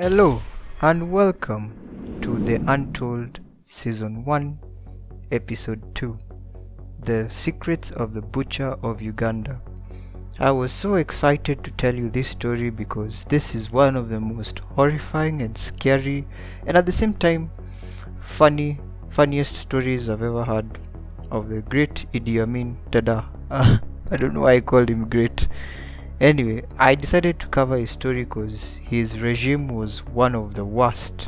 Hello and welcome to the Untold Season 1, Episode 2, The Secrets of the Butcher of Uganda. I was so excited to tell you this story because this is one of the most horrifying and scary and at the same time funniest stories I've ever heard of the great Idi Amin, Dada. I don't know why I called him great. Anyway, I decided to cover his story because his regime was one of the worst.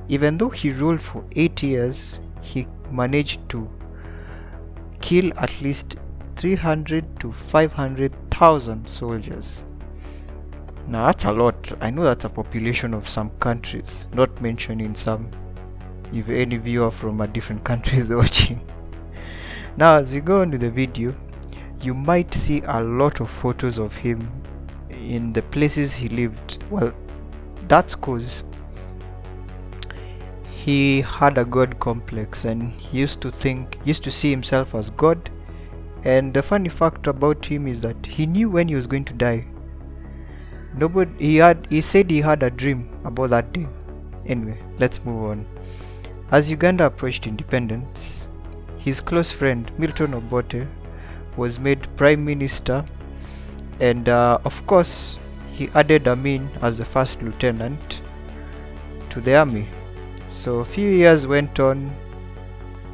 Even though he ruled for 8 years, he managed to kill at least 300 to 500,000 soldiers. Now that's a lot. I know that's a population of some countries, not mentioning some, if any viewer from a different country is watching. Now as we go on to the video, you might see a lot of photos of him in the places he lived. Well, that's cause he had a god complex and he used to see himself as God. And the funny fact about him is that he knew when he was going to die. He said he had a dream about that day. Anyway, let's move on. As Uganda approached independence, his close friend Milton Obote was made prime minister, and of course he added Amin as the first lieutenant to the army. So a few years went on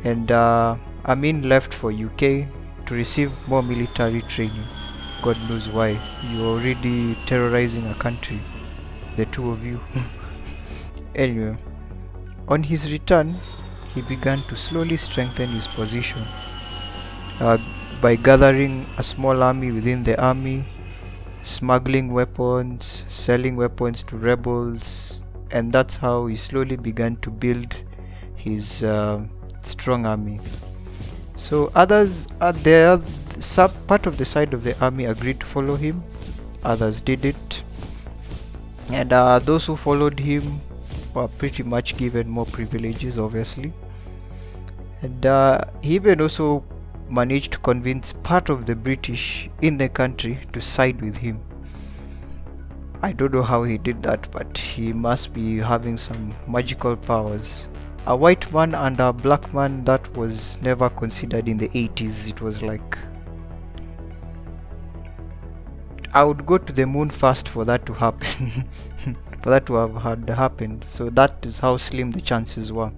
and Amin left for UK to receive more military training. God knows why. You're already terrorizing a country, the two of you. Anyway, on his return he began to slowly strengthen his position by gathering a small army within the army, smuggling weapons, selling weapons to rebels, and that's how he slowly began to build his strong army. So others part of the side of the army agreed to follow him, others didn't, and those who followed him were pretty much given more privileges, obviously. And he even also managed to convince part of the British in the country to side with him. I don't know how he did that, but he must be having some magical powers. A white man and a black man, that was never considered in the 80s. It was like, I would go to the moon first for that to happen. For that to have had happened. So that is how slim the chances were.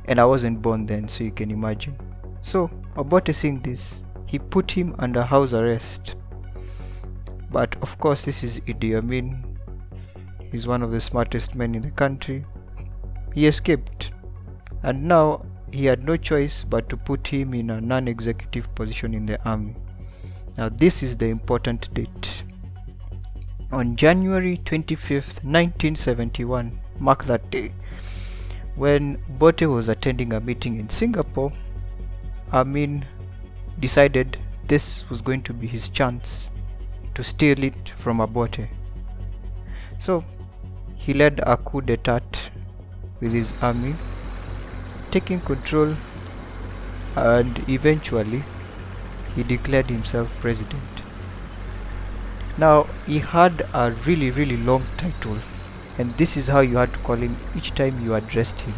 And I wasn't born then, so you can imagine. So, Obote seeing this, he put him under house arrest. But of course this is Idi Amin. He's one of the smartest men in the country. He escaped. And now he had no choice but to put him in a non-executive position in the army. Now this is the important date. On January 25th, 1971, mark that day, when Obote was attending a meeting in Singapore, Amin decided this was going to be his chance to steal it from Obote. So he led a coup d'etat with his army, taking control, and eventually he declared himself president. Now he had a really long title, and this is how you had to call him each time you addressed him.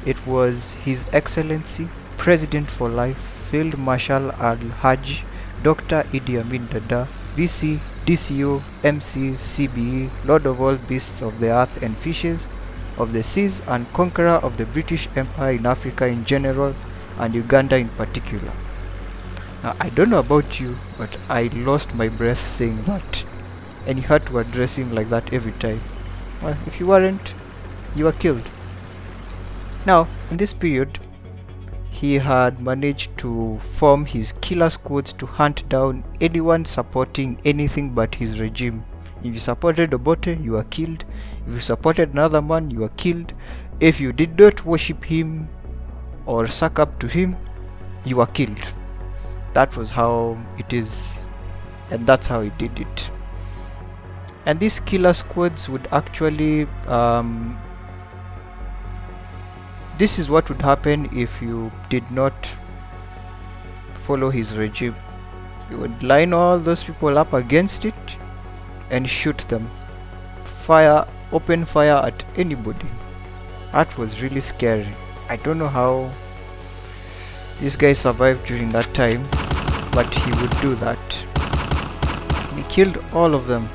It was His Excellency President for Life, Field Marshal Al-Hajj Dr. Idi Amin Dada, VC, DCO, MC, CBE, Lord of all beasts of the earth and fishes of the seas, and conqueror of the British Empire in Africa in general and Uganda in particular. Now I don't know about you, but I lost my breath saying that, and you had to address him like that every time. Well, if you weren't, you were killed. Now in this period, he had managed to form his killer squads to hunt down anyone supporting anything but his regime. If you supported Obote, you were killed. If you supported another man, you were killed. If you did not worship him or suck up to him, you were killed. That was how it is, and that's how he did it. And these killer squads would actually this is what would happen if you did not follow his regime. You would line all those people up against it and shoot them open fire at anybody. That was really scary. I don't know how this guy survived during that time, but he would do that. He killed all of them.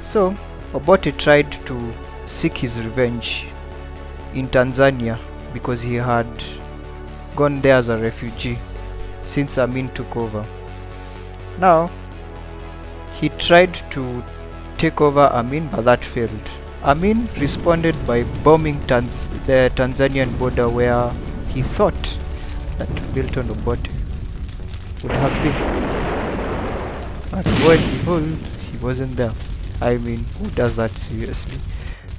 So Obote tried to seek his revenge in Tanzania because he had gone there as a refugee since Amin took over. Now he tried to take over Amin, but that failed. Amin responded by bombing the Tanzanian border where he thought that Milton Obote would have been. But lo and behold, he wasn't there. I mean, who does that seriously?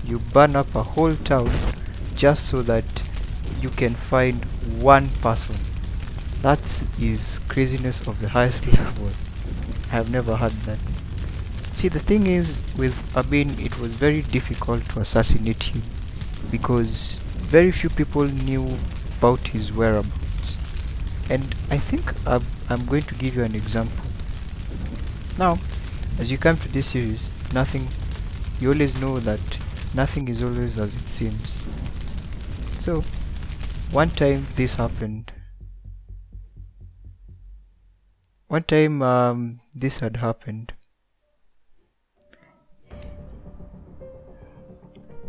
You burn up a whole town just so that you can find one person. That is craziness of the highest level. I have never had that. See, the thing is, with Amin, it was very difficult to assassinate him because very few people knew about his whereabouts. And I think I'm going to give you an example. Now, as you come to this series, you always know that nothing is always as it seems. So, one time this happened. One time this had happened.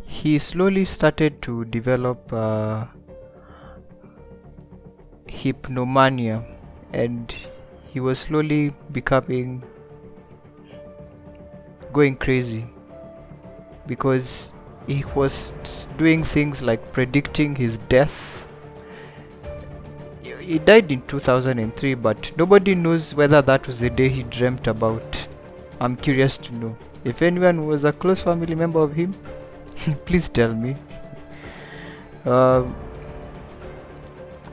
He slowly started to develop hypnomania, and he was slowly going crazy because he was doing things like predicting his death. He died in 2003, but nobody knows whether that was the day he dreamt about. I'm curious to know. If anyone was a close family member of him, please tell me.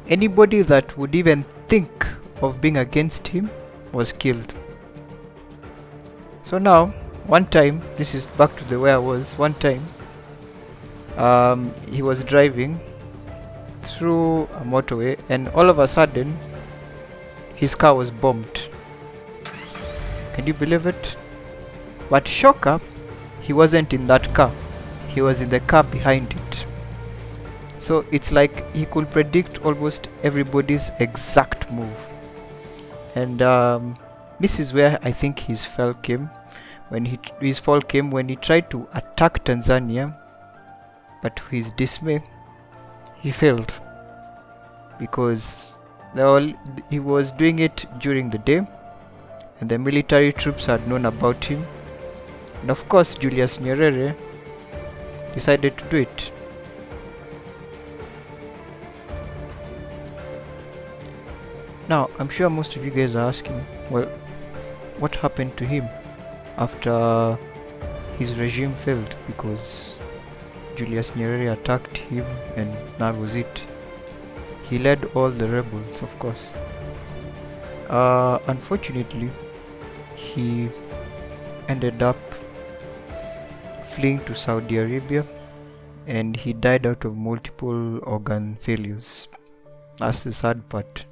Anybody that would even think of being against him was killed. So now, one time, this is back to the way I was. One time, he was driving through a motorway, and all of a sudden, his car was bombed. Can you believe it? But shocker, he wasn't in that car. He was in the car behind it. So it's like he could predict almost everybody's exact move. And this is where I think his fall came. When he tried to attack Tanzania, but to his dismay, he failed because he was doing it during the day, and the military troops had known about him, and of course Julius Nyerere decided to do it. Now, I'm sure most of you guys are asking, well, what happened to him after his regime failed? Because Julius Nyerere attacked him and that was it. He led all the rebels, of course. Unfortunately, he ended up fleeing to Saudi Arabia, and he died out of multiple organ failures. That's the sad part.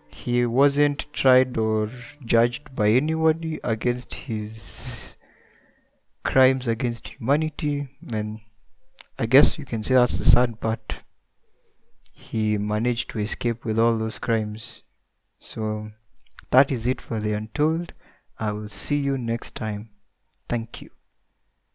He wasn't tried or judged by anybody against his crimes against humanity, and I guess you can say that's the sad part. He managed to escape with all those crimes. So that is it for the Untold. I will see you next time. Thank you.